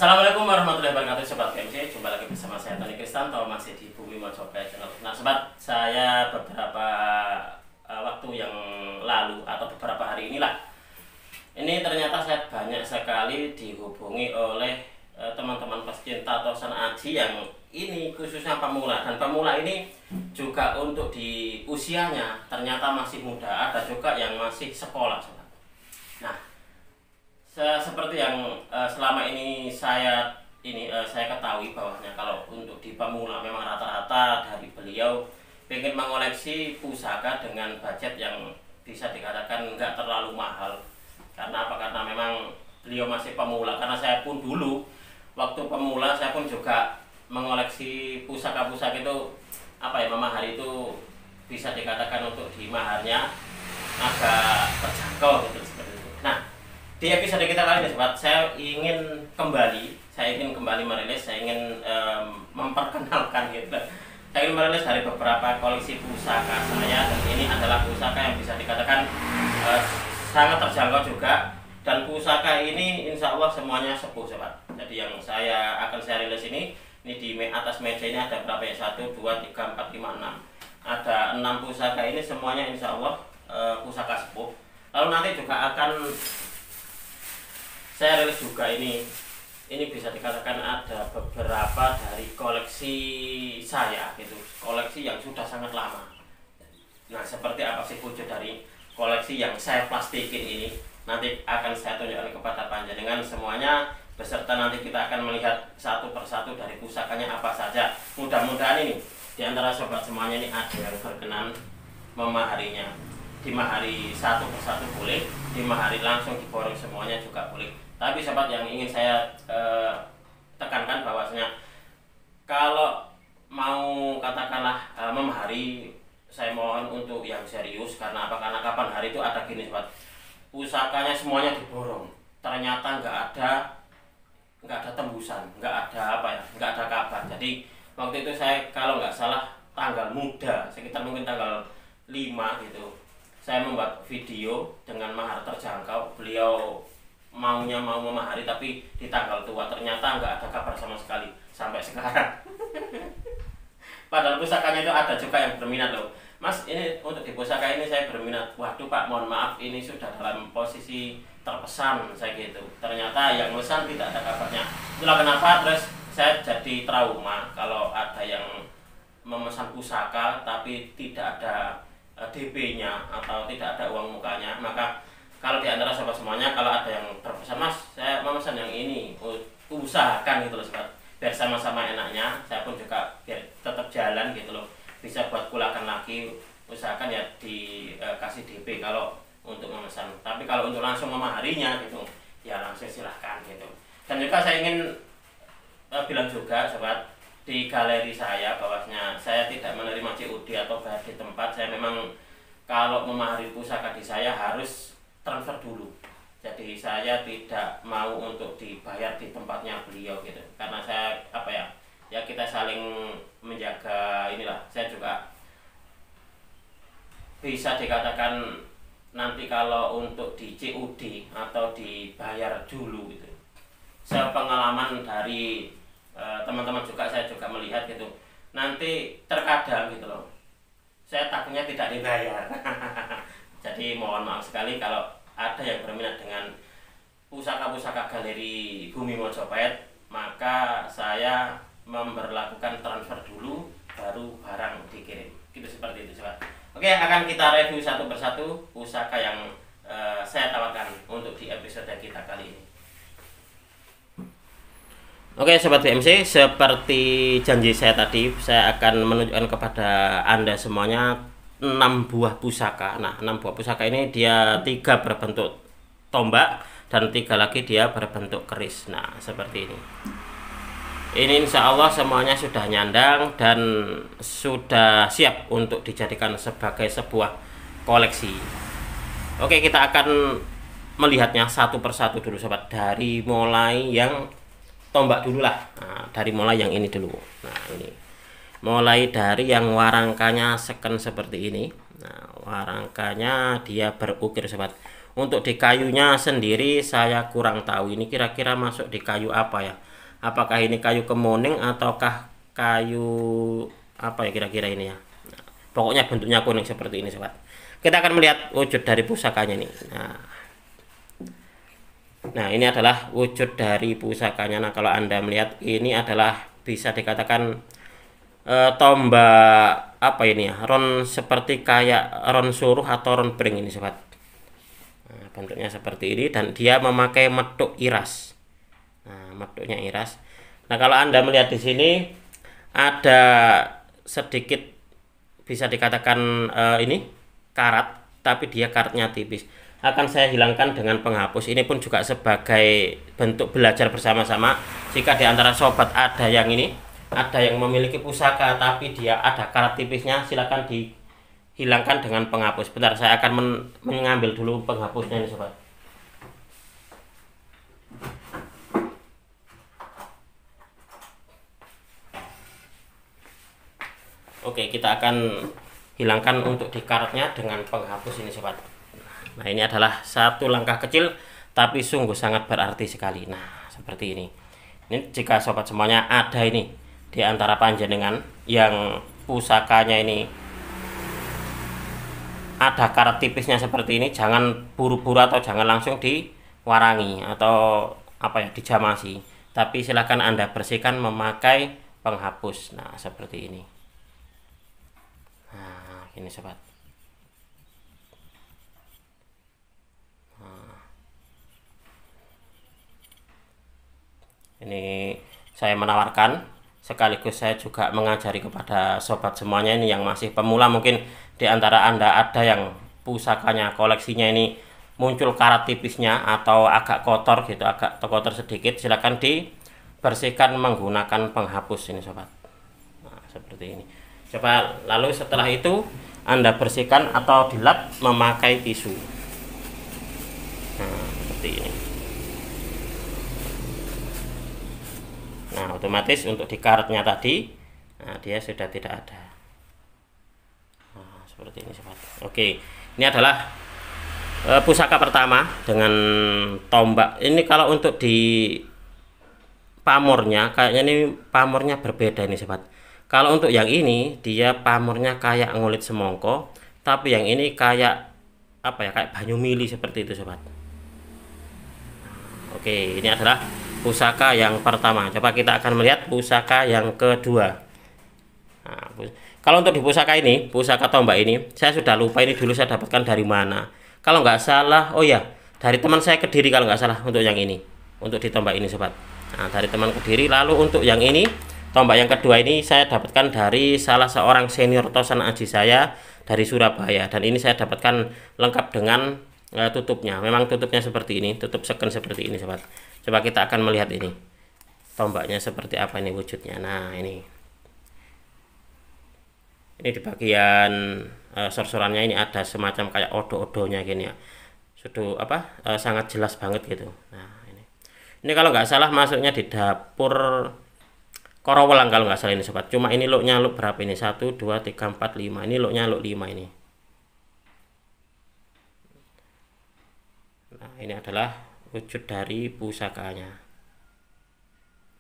Assalamualaikum warahmatullahi wabarakatuh, Sobat PMC. Jumpa lagi bersama saya Tony Kristanto, masih di Bumi Mojopahit Channel. Nah Sobat, saya beberapa waktu yang lalu atau beberapa hari inilah, ini ternyata saya banyak sekali dihubungi oleh teman-teman pecinta Tosan Aji yang ini khususnya pemula. Dan pemula ini juga untuk di usianya ternyata masih muda, ada juga yang masih sekolah, Sobat. Nah, seperti yang selama ini saya ketahui bahwasanya kalau untuk di pemula memang rata-rata dari beliau ingin mengoleksi pusaka dengan budget yang bisa dikatakan nggak terlalu mahal. Karena apa? Karena memang beliau masih pemula. Karena saya pun dulu waktu pemula saya pun juga mengoleksi pusaka-pusaka itu memahar itu bisa dikatakan untuk di maharnya agak terjangkau gitu seperti itu. Nah, di episode kita kali ini, Sobat, saya ingin kembali merilis, saya ingin memperkenalkan gitu. Saya ingin merilis dari beberapa koleksi pusaka saya, dan ini adalah pusaka yang bisa dikatakan sangat terjangkau juga. Dan pusaka ini insya Allah semuanya sepuh, Sobat. Jadi yang akan saya rilis ini di atas meja ini ada berapa ya? 1, 2, 3, 4, 5, 6. Ada 6 pusaka ini semuanya insya Allah pusaka sepuh. Lalu nanti juga akan saya rilis juga ini bisa dikatakan ada beberapa dari koleksi saya gitu, koleksi yang sudah sangat lama. Nah, seperti apa sih wujud dari koleksi yang saya plastikin ini, nanti akan saya tunjukkan kepada panjenengan semuanya, beserta nanti kita akan melihat satu persatu dari pusakanya apa saja. Mudah-mudahan ini di antara sobat semuanya ini ada yang berkenan memaharinya. Dimahari satu persatu boleh, dimahari langsung diborong semuanya juga boleh. Tapi sobat, yang ingin saya tekankan bahwasanya kalau mau katakanlah memahari, saya mohon untuk yang serius. Karena apa? Karena kapan hari itu ada gini, Sobat, pusakanya semuanya diborong, ternyata nggak ada tembusan, nggak ada kabar. Jadi waktu itu saya kalau nggak salah tanggal muda, sekitar mungkin tanggal 5 gitu, saya membuat video dengan mahar terjangkau. Beliau mau memahari tapi di tanggal tua, ternyata nggak ada kabar sama sekali sampai sekarang. Padahal pusakanya itu ada juga yang berminat loh, Mas, ini untuk di pusaka ini saya berminat. Waduh Pak, mohon maaf, ini sudah dalam posisi terpesan saya gitu. Ternyata yang memesan tidak ada kabarnya. Itulah kenapa terus saya jadi trauma kalau ada yang memesan pusaka tapi tidak ada DP-nya atau tidak ada uang mukanya. Maka kalau di antara sobat semuanya, kalau ada yang berpesan, Mas, saya memesan yang ini, usahakan gitu loh, Sobat, biar sama-sama enaknya. Saya pun juga biar tetap jalan gitu loh, bisa buat kulakan lagi. Usahakan ya dikasih DP kalau untuk memesan. Tapi kalau untuk langsung memaharinya gitu, ya langsung silahkan gitu. Dan juga saya ingin bilang juga, Sobat, di galeri saya bahwasanya saya tidak menerima COD atau bayar di tempat. Saya memang kalau memahari pusaka di saya harus transfer dulu. Jadi saya tidak mau untuk dibayar di tempatnya beliau gitu. Karena saya ya kita saling menjaga inilah. Saya juga bisa dikatakan nanti kalau untuk di COD atau dibayar dulu gitu. Saya pengalaman dari teman-teman juga, saya juga melihat gitu. Nanti terkadang gitu loh, saya takutnya tidak dibayar. Jadi mohon maaf sekali kalau ada yang berminat dengan pusaka-pusaka galeri Bumi Mojopahit, maka saya memberlakukan transfer dulu baru barang dikirim. Gitu, seperti itu, Sobat. Oke, akan kita review satu persatu pusaka yang saya tawarkan untuk di episode kita kali ini. Oke Sobat BMC, seperti janji saya tadi, saya akan menunjukkan kepada Anda semuanya 6 buah pusaka. Nah, 6 buah pusaka ini dia 3 berbentuk tombak dan 3 lagi dia berbentuk keris. Nah, seperti ini. Ini insya Allah semuanya sudah nyandang dan sudah siap untuk dijadikan sebagai sebuah koleksi. Oke, kita akan melihatnya satu persatu dulu, Sobat. Dari mulai yang tombak dulu lah. Nah, dari mulai yang ini dulu. Nah, ini mulai dari yang warangkanya seken seperti ini. Nah, warangkanya dia berukir, Sobat. Untuk di kayunya sendiri saya kurang tahu ini kira-kira masuk di kayu apa ya. apakah ini kayu kemuning ataukah kayu apa ya kira-kira ini ya. Nah, pokoknya bentuknya kuning seperti ini sobat. Kita akan melihat wujud dari pusakanya nih. Nah ini adalah wujud dari pusakanya. Nah kalau Anda melihat ini adalah bisa dikatakan tombak apa ini ya, ron seperti kayak ron suruh atau ron pring ini sobat. Nah, bentuknya seperti ini dan dia memakai meduk iras. Nah meduknya iras. Nah kalau Anda melihat di sini ada sedikit bisa dikatakan ini karat, tapi dia karatnya tipis. Akan saya hilangkan dengan penghapus. Ini pun juga sebagai bentuk belajar bersama-sama. Jika di antara sobat ada yang ini, ada yang memiliki pusaka tapi dia ada karat tipisnya, silakan dihilangkan dengan penghapus. Bentar, saya akan mengambil dulu penghapusnya ini sobat. Oke, kita akan hilangkan untuk di karatnya dengan penghapus ini sobat. Nah ini adalah satu langkah kecil tapi sungguh sangat berarti sekali. Nah seperti ini. Ini jika sobat semuanya ada ini di antara panjenengan yang pusakanya ini ada karat tipisnya seperti ini, jangan buru-buru atau jangan langsung diwarangi atau apa ya, dijamasi. Tapi silahkan Anda bersihkan memakai penghapus. Nah seperti ini. Nah ini sobat. Ini saya menawarkan sekaligus saya juga mengajari kepada sobat semuanya ini yang masih pemula. Mungkin di antara Anda ada yang pusakanya, koleksinya ini muncul karat tipisnya atau agak kotor gitu, agak kotor sedikit, silahkan dibersihkan menggunakan penghapus ini sobat. Nah seperti ini. Coba lalu setelah itu Anda bersihkan atau dilap memakai tisu. Nah seperti ini. Nah otomatis untuk di karatnya tadi, nah dia sudah tidak ada. Nah, seperti ini sobat. Oke, ini adalah pusaka pertama dengan tombak. Ini kalau untuk di pamornya, kayaknya ini pamornya berbeda ini sobat. Kalau untuk yang ini dia pamornya kayak ngulit semongko, tapi yang ini kayak apa ya, kayak banyu mili seperti itu sobat. Oke, ini adalah pusaka yang pertama. Coba kita akan melihat pusaka yang kedua. Nah, kalau untuk di pusaka ini, pusaka tombak ini, saya sudah lupa ini dulu saya dapatkan dari mana. Kalau nggak salah, oh ya, dari teman saya Kediri kalau nggak salah untuk yang ini, untuk di tombak ini sobat. Nah, dari teman Kediri. Lalu untuk yang ini, tombak yang kedua ini saya dapatkan dari salah seorang senior Tosan Aji saya dari Surabaya. Dan ini saya dapatkan lengkap dengan tutupnya. Memang tutupnya seperti ini, tutup seken seperti ini sobat. Coba kita akan melihat ini tombaknya seperti apa ini wujudnya. Nah ini di bagian sorsorannya ini ada semacam kayak odo-odonya gini ya, sudah apa sangat jelas banget gitu. Nah ini kalau nggak salah masuknya di dapur Korowelang kalau nggak salah ini sobat. Cuma ini luknya luk berapa ini, 1 2 3 4 5, ini luknya luk 5 ini. Nah ini adalah wujud dari pusakanya.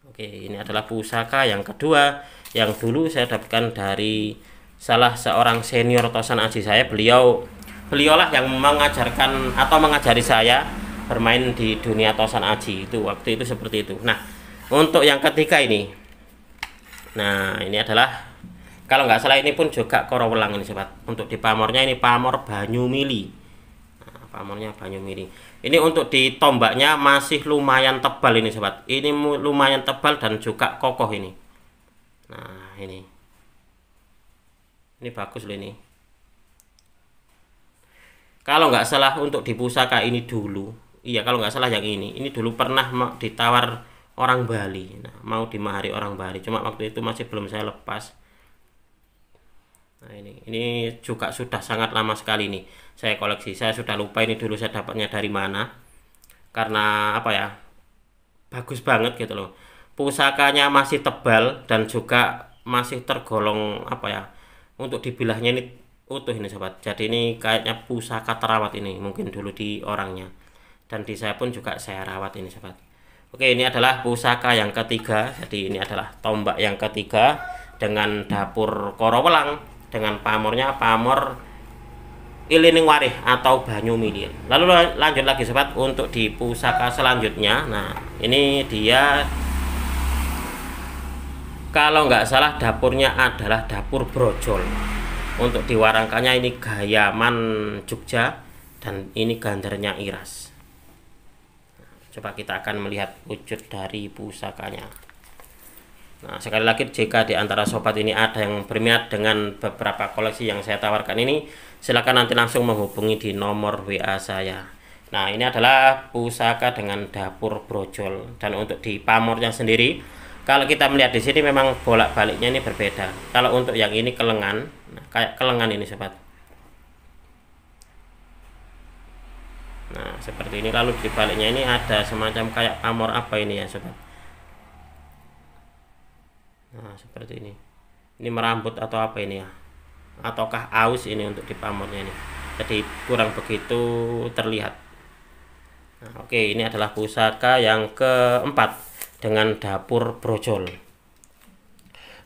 Oke, ini adalah pusaka yang kedua yang dulu saya dapatkan dari salah seorang senior Tosan Aji saya. Beliaulah yang mengajarkan atau mengajari saya bermain di dunia Tosan Aji itu waktu itu seperti itu. Nah untuk yang ketiga ini, nah ini adalah kalau nggak salah ini pun juga Korowelang ini sobat. Untuk di pamornya ini pamor banyu mili. Nah, pamornya banyu mili. Ini untuk di tombaknya masih lumayan tebal ini sobat. Ini lumayan tebal dan juga kokoh ini. Nah ini bagus loh ini. Kalau nggak salah untuk di pusaka ini dulu, iya kalau nggak salah yang ini dulu pernah ditawar orang Bali. Nah mau dimahari orang Bali. Cuma waktu itu masih belum saya lepas. Nah ini juga sudah sangat lama sekali nih saya koleksi. Saya sudah lupa ini dulu saya dapatnya dari mana, karena apa ya, bagus banget gitu loh. Pusakanya masih tebal dan juga masih tergolong apa ya, untuk dibilahnya ini utuh ini sobat. Jadi ini kayaknya pusaka terawat ini mungkin dulu di orangnya, dan di saya pun juga saya rawat ini sobat. Oke, ini adalah pusaka yang ketiga. Jadi ini adalah tombak yang ketiga dengan dapur Korowelang dengan pamornya pamor ilining warih atau banyu milil. Lalu lanjut lagi sobat untuk di pusaka selanjutnya. Nah, ini dia kalau nggak salah dapurnya adalah dapur brojol. Untuk diwarangkannya ini Gayaman Jogja dan ini gandarnya Iras. Coba kita akan melihat wujud dari pusakanya. Nah, sekali lagi jika di antara sobat ini ada yang berminat dengan beberapa koleksi yang saya tawarkan ini, silakan nanti langsung menghubungi di nomor WA saya. Nah, ini adalah pusaka dengan dapur brojol, dan untuk di pamornya sendiri, kalau kita melihat di sini memang bolak-baliknya ini berbeda. Kalau untuk yang ini kelengan, nah, kayak kelengan ini sobat. Nah, seperti ini. Lalu di baliknya ini ada semacam kayak pamor apa ini ya sobat. Nah, seperti ini. Ini merambut atau apa ini ya? Ataukah aus ini untuk di pamornya ini? Jadi kurang begitu terlihat. Nah, oke, ini adalah pusaka yang keempat dengan dapur brojol.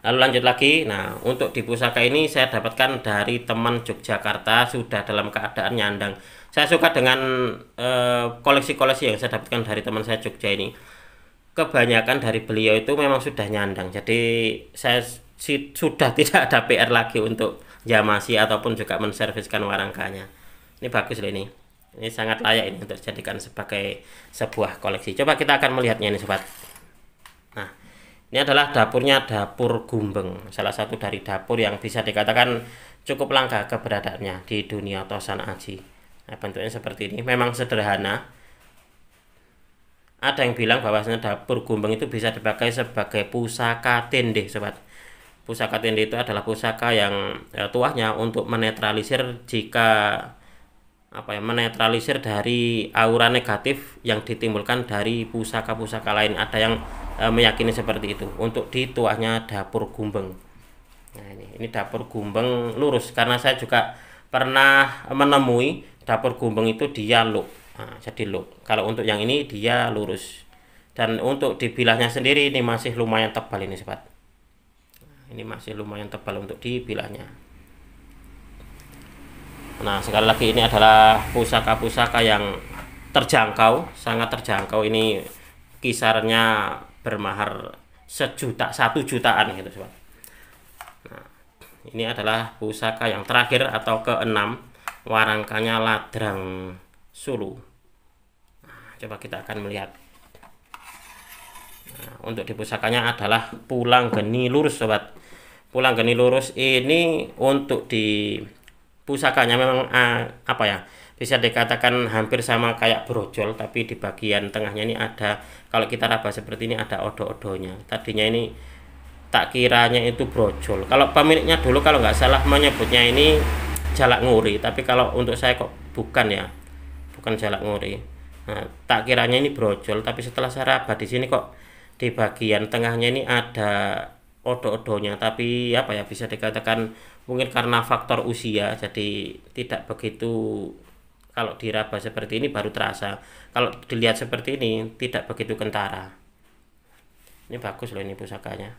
Lalu lanjut lagi. Nah, untuk di pusaka ini saya dapatkan dari teman Yogyakarta, sudah dalam keadaan nyandang. Saya suka dengan koleksi-koleksi yang saya dapatkan dari teman saya Jogja ini. Kebanyakan dari beliau itu memang sudah nyandang. Jadi saya sudah tidak ada PR lagi untuk jamasi ataupun juga menserviskan warangkanya. Ini bagus loh ini. Ini sangat layak ini untuk dijadikan sebagai sebuah koleksi. Coba kita akan melihatnya ini sobat. Nah, ini adalah dapurnya dapur Gumbeng, salah satu dari dapur yang bisa dikatakan cukup langka keberadaannya di dunia Tosan Aji. Nah, bentuknya seperti ini, memang sederhana. Ada yang bilang bahwasanya dapur Gumbeng itu bisa dipakai sebagai pusaka tende sobat. Pusaka tende itu adalah pusaka yang tuahnya untuk menetralisir jika menetralisir dari aura negatif yang ditimbulkan dari pusaka-pusaka lain. Ada yang meyakini seperti itu untuk di tuahnya dapur Gumbeng. Nah, ini dapur Gumbeng lurus, karena saya juga pernah menemui dapur Gumbeng itu dia loop. Nah, jadi loop. Kalau untuk yang ini dia lurus. Dan untuk dibilahnya sendiri ini masih lumayan tebal ini sobat. Ini masih lumayan tebal untuk dibilahnya. Nah, sekali lagi ini adalah pusaka-pusaka yang terjangkau, sangat terjangkau. Ini kisarannya bermahar 1 jutaan gitu sobat. Nah, ini adalah pusaka yang terakhir atau keenam, warangkanya Ladrang Sulu. Nah, coba kita akan melihat. Nah, untuk di pusakanya adalah Pulang Geni Lurus sobat. Pulang Geni Lurus ini untuk di pusakanya memang bisa dikatakan hampir sama kayak brojol, tapi di bagian tengahnya ini ada, kalau kita raba seperti ini ada odo-odonya. Tadinya ini tak kiranya itu brojol. Kalau pemiliknya dulu kalau nggak salah menyebutnya ini jalak nguri, tapi kalau untuk saya kok bukan ya, bukan jalak nguri. Nah, tak kiranya ini brojol, tapi setelah saya raba di sini kok di bagian tengahnya ini ada odo-odonya, tapi bisa dikatakan mungkin karena faktor usia jadi tidak begitu, kalau diraba seperti ini baru terasa, kalau dilihat seperti ini tidak begitu kentara. Ini bagus loh ini pusakanya.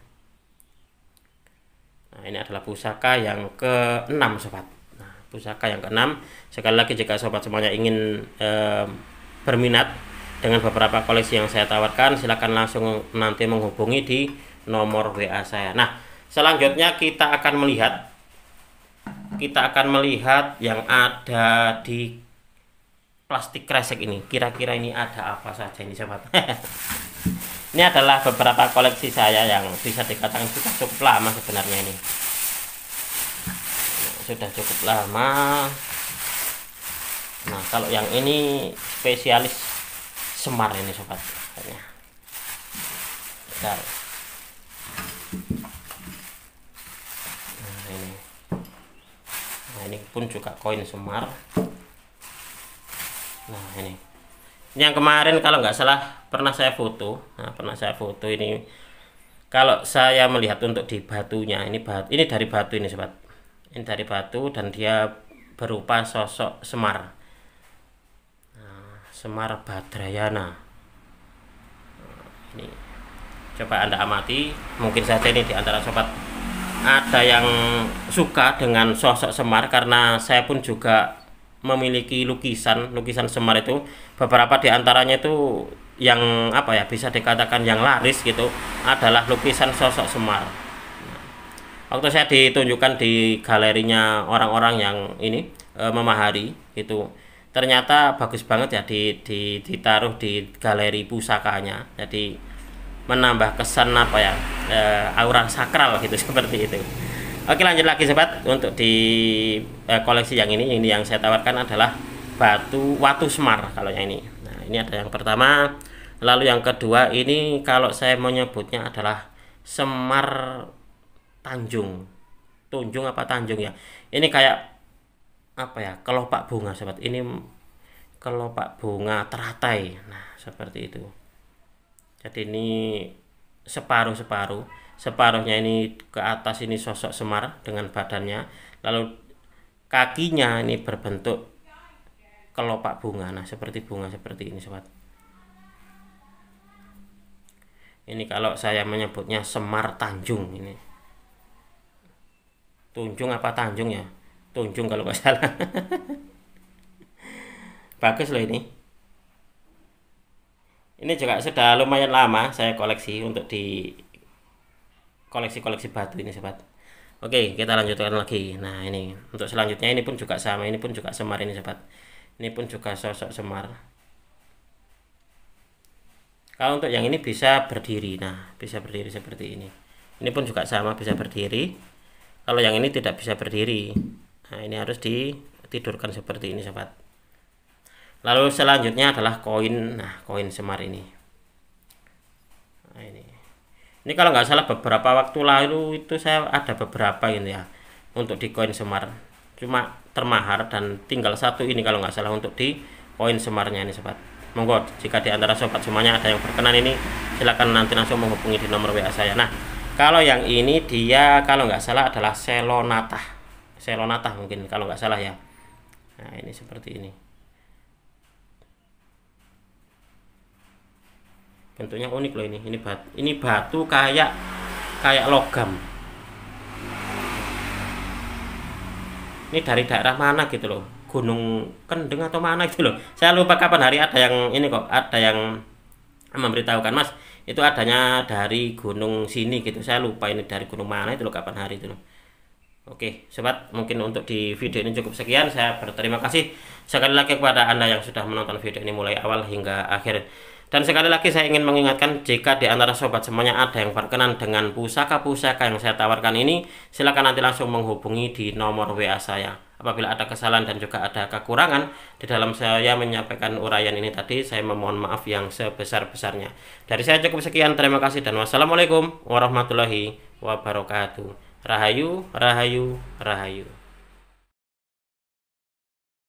Nah, ini adalah pusaka yang ke-6 sobat. Nah, pusaka yang ke-6, sekali lagi jika sobat semuanya ingin berminat dengan beberapa koleksi yang saya tawarkan, silakan langsung nanti menghubungi di nomor WA saya. Nah, selanjutnya kita akan melihat yang ada di plastik kresek ini. Kira-kira ini ada apa saja ini sobat. Ini adalah beberapa koleksi saya yang bisa dikatakan sudah cukup lama sebenarnya ini. Sudah cukup lama. Nah, kalau yang ini spesialis Semar ini sobat. Bentar. Nah, ini pun juga koin Semar. Nah, ini yang kemarin kalau nggak salah pernah saya foto. Nah, pernah saya foto ini. Kalau saya melihat untuk di batunya, ini dari batu ini sobat. Ini dari batu dan dia berupa sosok Semar. Nah, Semar Badrayana. Ini coba Anda amati, mungkin saja ini di antara sobat ada yang suka dengan sosok Semar, karena saya pun juga memiliki lukisan Semar itu. Beberapa di antaranya itu yang apa ya, bisa dikatakan yang laris gitu, adalah lukisan sosok Semar. Waktu saya ditunjukkan di galerinya orang-orang yang ini memahari itu, ternyata bagus banget ya, ditaruh di galeri pusakanya, jadi menambah kesan apa ya, aura sakral gitu seperti itu. Oke, lanjut lagi sobat, untuk di koleksi yang ini yang saya tawarkan adalah watu Semar kalau yang ini. Nah, ini ada yang pertama, lalu yang kedua ini kalau saya menyebutnya adalah Semar Tunjung apa Tanjung ya. Ini kayak apa ya, kelopak bunga sobat. Ini kelopak bunga teratai. Nah, seperti itu. Jadi ini separuhnya ini ke atas, ini sosok Semar dengan badannya, lalu kakinya ini berbentuk kelopak bunga. Nah, seperti bunga seperti ini sobat. Ini kalau saya menyebutnya Semar Tanjung. Ini Tunjung apa Tanjung ya, Tunjung kalau nggak salah. Bagus loh ini juga sudah lumayan lama saya koleksi untuk di koleksi batu ini sobat. Oke, kita lanjutkan lagi. Nah, ini untuk selanjutnya, ini pun juga sama, ini pun juga Semar ini sobat. Ini pun juga sosok Semar. Kalau untuk yang ini bisa berdiri, nah bisa berdiri seperti ini. Ini pun juga sama, bisa berdiri. Kalau yang ini tidak bisa berdiri, nah ini harus ditidurkan seperti ini sobat. Lalu selanjutnya adalah koin. Nah, koin Semar ini. Nah, ini kalau nggak salah beberapa waktu lalu itu saya ada beberapa ini ya untuk di koin Semar. Cuma termahar dan tinggal satu ini kalau nggak salah untuk di koin Semarnya ini sobat. Monggo jika di antara sobat semuanya ada yang berkenan ini, silakan nanti langsung menghubungi di nomor WA saya. Nah, kalau yang ini dia kalau nggak salah adalah selonata mungkin kalau nggak salah ya. Nah, ini seperti ini. Bentuknya unik loh ini. Ini batu kayak logam. Ini dari daerah mana gitu loh. Gunung Kendeng atau mana gitu loh. Saya lupa kapan hari, ada yang ini kok, ada yang memberitahukan, Mas, itu adanya dari gunung sini gitu. Saya lupa ini dari gunung mana itu loh, kapan hari itu loh. Oke sobat, mungkin untuk di video ini cukup sekian. Saya berterima kasih sekali lagi kepada Anda yang sudah menonton video ini mulai awal hingga akhir. Dan sekali lagi saya ingin mengingatkan, jika di antara sobat semuanya ada yang berkenan dengan pusaka-pusaka yang saya tawarkan ini, silakan nanti langsung menghubungi di nomor WA saya. Apabila ada kesalahan dan juga ada kekurangan di dalam saya menyampaikan uraian ini tadi, saya memohon maaf yang sebesar-besarnya. Dari saya cukup sekian, terima kasih dan wassalamualaikum warahmatullahi wabarakatuh. Rahayu, rahayu, rahayu.